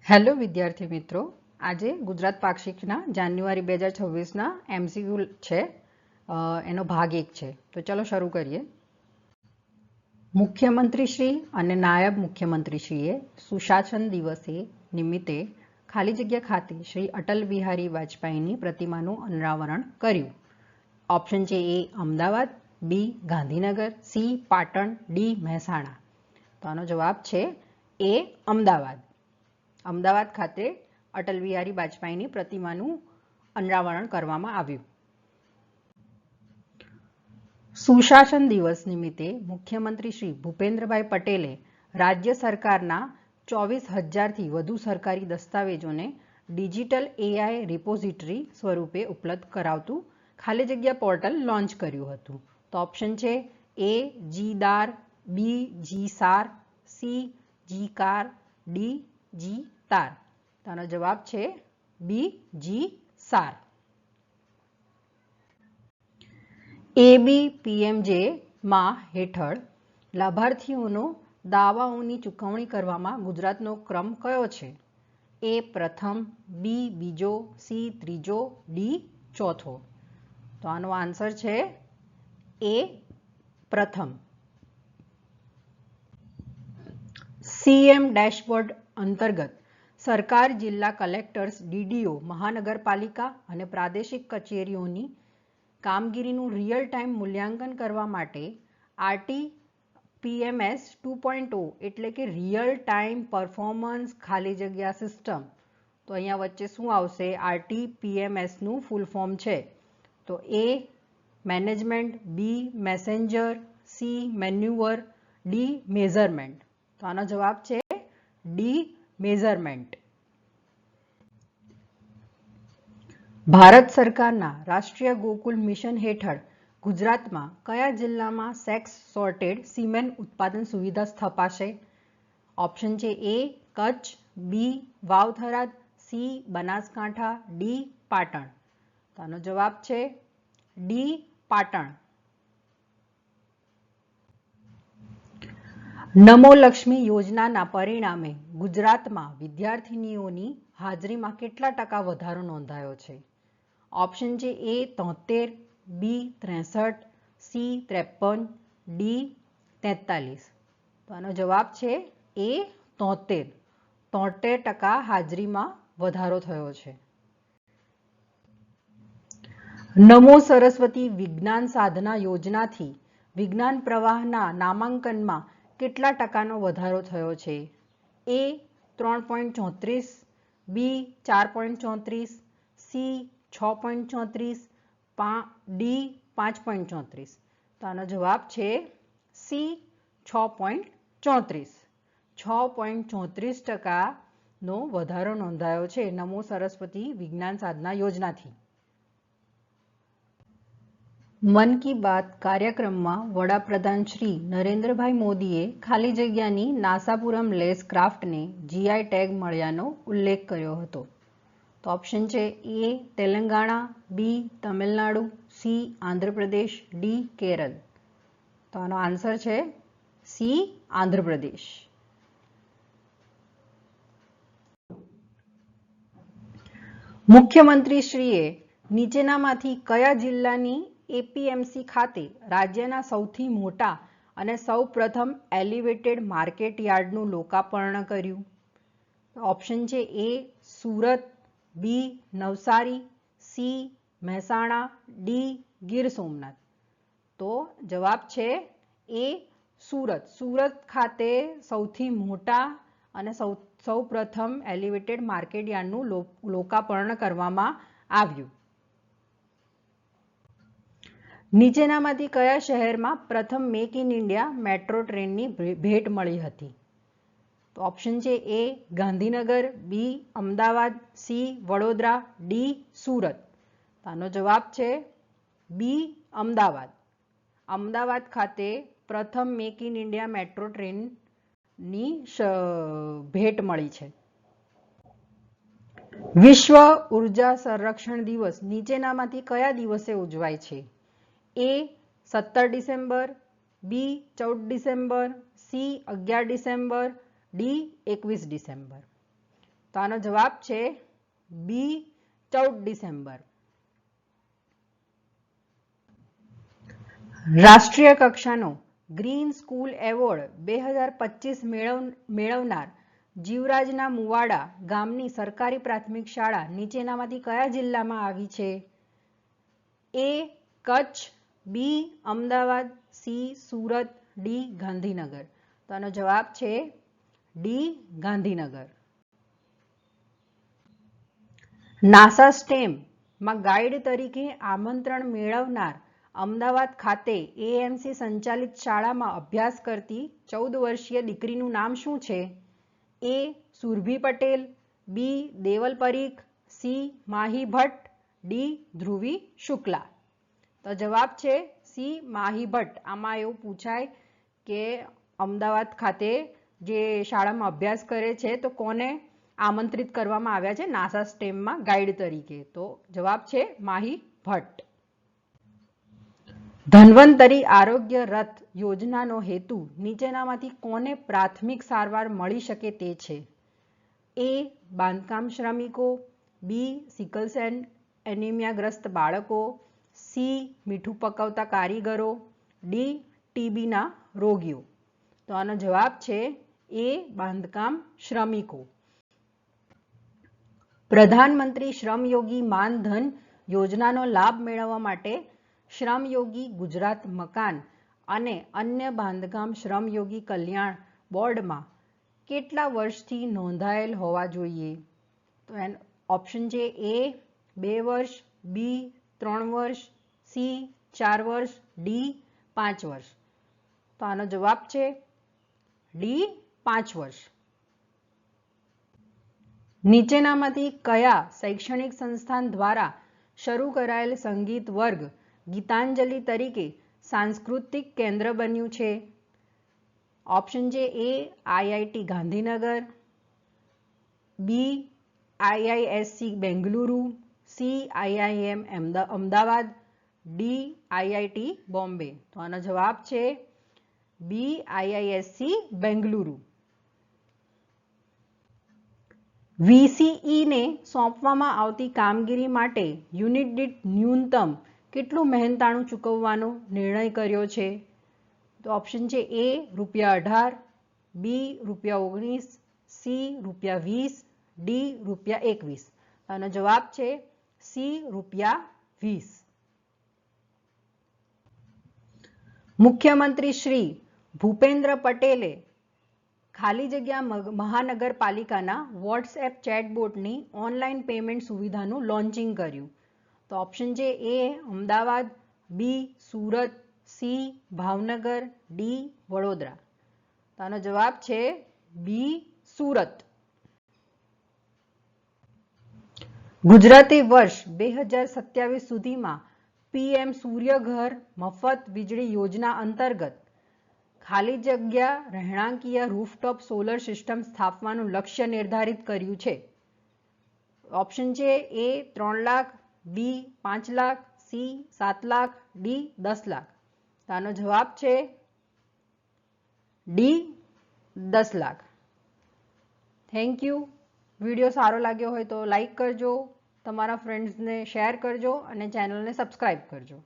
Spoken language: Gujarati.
હેલો વિદ્યાર્થી મિત્રો, આજે ગુજરાત પાક્ષિકના જાન્યુઆરી 2026ના MCQ છે, એનો ભાગ 1 છે. તો ચલો શરૂ કરીએ. મુખ્યમંત્રીશ્રી અને નાયબ મુખ્યમંત્રીશ્રીએ સુશાસન દિવસે નિમિત્તે ખાલી જગ્યા ખાતે શ્રી અટલ બિહારી વાજપેયીની પ્રતિમાનું અનાવરણ કર્યું. ઓપ્શન છે એ અમદાવાદ, બી ગાંધીનગર, સી પાટણ, ડી મહેસાણા. તો આનો જવાબ છે એ અમદાવાદ. અમદાવાદ ખાતે અટલ બિહારી વાજપેયીની પ્રતિમાનું અનાવરણ કરવામાં આવ્યું. સુશાસન દિવસ નિમિત્તે મુખ્યમંત્રી શ્રી ભૂપેન્દ્રભાઈ પટેલે રાજ્ય સરકારના 24,000થી વધુ સરકારી દસ્તાવેજોને ડિજિટલ AI રિપોઝિટરી સ્વરૂપે ઉપલબ્ધ કરાવતું ખાલી જગ્યા પોર્ટલ લોન્ચ કર્યું હતું. તો ઓપ્શન છે એ જીદાર, બી જીસાર, સી જીકાર, ડી જીતાર. તો આનો જવાબ છે બી જીસાર. ABPMJ માં હેઠળ લાભાર્થીઓનો દાવાઓની ચૂકવણી કરવામાં ગુજરાતનો ક્રમ કયો છે? એ પ્રથમ, બી બીજો, સી ત્રીજો, ડી ચોથો. તો આનો આન્સર છે એ પ્રથમ. CM ડેશબોર્ડ અંતર્ગત સરકાર જિલ્લા કલેક્ટર્સ, DDO, મહાનગરપાલિકા અને પ્રાદેશિક કચેરીઓની કામગીરીનું રિયલ ટાઈમ મૂલ્યાંકન કરવા માટે RTPMS 2.0 એટલે કે રિયલ ટાઈમ પરફોર્મન્સ ખાલી જગ્યા સિસ્ટમ. તો અહીંયા વચ્ચે શું આવશે? RTPMSનું ફૂલ ફોર્મ છે. તો A management, B messenger, C manure, D measurement. તો આનો જવાબ છે ડી મેઝરમેન્ટ. ભારત સરકારના રાષ્ટ્રીય ગોકુલ મિશન હેઠળ ગુજરાતમાં કયા જિલ્લામાં સેક્સ સોર્ટેડ સિમેન્ટ ઉત્પાદન સુવિધા સ્થપાશે? ઓપ્શન છે એ કચ્છ, બી વાવ-થરાદ, સી બનાસકાંઠા, ડી પાટણ. તો આનો જવાબ છે ડી પાટણ. નમો લક્ષ્મી યોજનાના પરિણામે ગુજરાતમાં વિદ્યાર્થીનીઓની હાજરીમાં કેટલા ટકા વધારો નોંધાયો છે? ઓપ્શન છે એ 73, બી 63, સી 53, ડી 43. તો આનો જવાબ છે એ 73. 73% હાજરીમાં વધારો થયો છે. નમો સરસ્વતી વિજ્ઞાન સાધના યોજનાથી વિજ્ઞાન પ્રવાહના નામાંકનમાં કેટલા ટકાનો વધારો થયો છે? એ 3.34, બી 4.34, સી 6.34, ડી 5.34. તો આનો જવાબ છે સી 6.34. 6.34%નો વધારો નોંધાયો છે નમો સરસ્વતી વિજ્ઞાન સાધના યોજનાથી. મન કી બાત કાર્યક્રમમાં વડાપ્રધાન શ્રી નરેન્દ્રભાઈ મોદીએ ખાલી જગ્યાની નાસાપુરમ લેસ ક્રાફ્ટને GI ટેગ મળ્યાનો ઉલ્લેખ કર્યો હતો. તો ઓપ્શન છે એ તેલંગાણા, બી તમિલનાડુ, સી આંધ્રપ્રદેશ, ડી કેરળ. તો આનો આન્સર છે સી આંધ્રપ્રદેશ. મુખ્યમંત્રીશ્રીએ નીચેનામાંથી કયા જિલ્લાની APMC ખાતે રાજ્યના સૌથી મોટા અને સૌપ્રથમ એલિવેટેડ માર્કેટ યાર્ડનું લોકાર્પણ કર્યું? ઓપ્શન છે એ સુરત, બી નવસારી, સી મહેસાણા, ડી ગીર સોમનાથ. તો જવાબ છે એ સુરત. સુરત ખાતે સૌથી મોટા અને સૌપ્રથમ એલિવેટેડ માર્કેટ યાર્ડનું લોકાર્પણ કરવામાં આવ્યું. નીચેનામાંથી કયા શહેરમાં પ્રથમ મેક ઇન ઇન્ડિયા મેટ્રો ટ્રેનની ભેટ મળી હતી? તો ઓપ્શન છે એ ગાંધીનગર, બી અમદાવાદ, સી વડોદરા, ડી સુરત. આનો જવાબ છે બી અમદાવાદ. અમદાવાદ ખાતે પ્રથમ મેક ઇન ઇન્ડિયા મેટ્રો ટ્રેનની ભેટ મળી છે. વિશ્વ ઉર્જા સંરક્ષણ દિવસ નીચેનામાંથી કયા દિવસે ઉજવાય છે? એ 17 ડિસેમ્બર, બી 14 December, C 11 December, D 21 December. તો તો આનો જવાબ છે બી 14 ડિસેમ્બર. રાષ્ટ્રીય કક્ષાનો ગ્રીન સ્કૂલ એવોર્ડ 2025 મેળવનાર જીવરાજના મુવાડા ગામની સરકારી પ્રાથમિક શાળા નીચેનામાંથી કયા જિલ્લામાં આવી છે? એ કચ્છ, બી અમદાવાદ, સી સુરત, ડી ગાંધીનગર. તો આનો જવાબ છે ડી ગાંધીનગર. નાસા સ્ટેમમાં ગાઈડ તરીકે આમંત્રણ મેળવનાર અમદાવાદ ખાતે એએમસી સંચાલિત શાળામાં અભ્યાસ કરતી 14 વર્ષીય દીકરીનું નામ શું છે? એ સુરભી પટેલ, બી દેવલ પરીખ, સી માહી ભટ્ટ, ડી ધ્રુવી શુક્લા. તો જવાબ છે સી માહી ભટ્ટ. આમાં એવું પૂછાય કે અમદાવાદ ખાતે જે શાળામાં અભ્યાસ કરે છે તો કોને આમંત્રિત કરવામાં આવ્યા છે નાસા સ્ટેમમાં ગાઈડ તરીકે? તો જવાબ છે માહી ભટ્ટ. ધન્વંતરી આરોગ્ય રથ યોજનાનો હેતુ નીચેનામાંથી કોને પ્રાથમિક સારવાર મળી શકે તે છે? એ બાંધકામ શ્રમિકો, બી સિકલ સેલ એનિમિયાગ્રસ્ત બાળકો, સી મીઠું પકવતા કારીગરો, ડી ટીબીના રોગીઓ. તો આનો જવાબ છે એ બાંધકામ શ્રમિકો. પ્રધાનમંત્રી શ્રમયોગી માનધન યોજનાનો લાભ મેળવવા માટે શ્રમયોગી ગુજરાત મકાન અને અન્ય બાંધકામ શ્રમયોગી કલ્યાણ બોર્ડમાં કેટલા વર્ષથી નોંધાયેલ હોવા જોઈએ? તો ઓપ્શન છે એ 2 વર્ષ, બી 3 વર્ષ, સી 4 વર્ષ, ડી 5 વર્ષ. તો આનો જવાબ છે ડી 5 વર્ષ. નીચેનામાંથી કયા શૈક્ષણિક સંસ્થાન દ્વારા શરૂ કરાયેલ સંગીત વર્ગ ગીતાંજલિ તરીકે સાંસ્કૃતિક કેન્દ્ર બન્યું છે? ઓપ્શન છે A IIT Gandhinagar, B IISc Bengaluru, C IIM Ahmedabad, D IIT Bombay. તો આનો જવાબ છે બી આઈઆઈએસસી બેંગલુરુ. વીસીઈને સોંપવામાં આવતી કામગીરી માટે યુનિટ દીઠ ન્યૂનતમ કેટલું મહેનતાણું ચૂકવવાનો નિર્ણય કર્યો છે? તો ઓપ્શન છે એ ₹18, બી ₹19, સી ₹20, ડી ₹21. આનો જવાબ છે સી ₹20. મુખ્યમંત્રી શ્રી ભૂપેન્દ્ર પટેલે ખાલી જગ્યા મહાનગરપાલિકાના વોટ્સએપ ચેટબોટની ઓનલાઈન પેમેન્ટ સુવિધાનું લોન્ચિંગ કર્યું. તો ઓપ્શન છે એ અમદાવાદ, બી સુરત, સી ભાવનગર, ડી વડોદરા. તો આનો જવાબ છે બી સુરત. ગુજરાતે વર્ષ 2027 સુધીમાં પીએમ સૂર્યઘર મફત વીજળી યોજના અંતર્ગત ખાલી જગ્યા રહેણાંકીય રૂફટોપ સોલર સિસ્ટમ સ્થાપવાનું લક્ષ્ય નિર્ધારિત કર્યું છે. ઓપ્શન છે એ 3 લાખ, બી 5 લાખ, સી 7 લાખ, ડી 10 લાખ. તો આનો જવાબ છે D 10 lakh. Thank you. Video સારો લાગ્યો હોય તો લાઈક કરજો, તમારા ફ્રેન્ડ્સને શેર કરજો અને ચેનલને સબસ્ક્રાઈબ કરજો.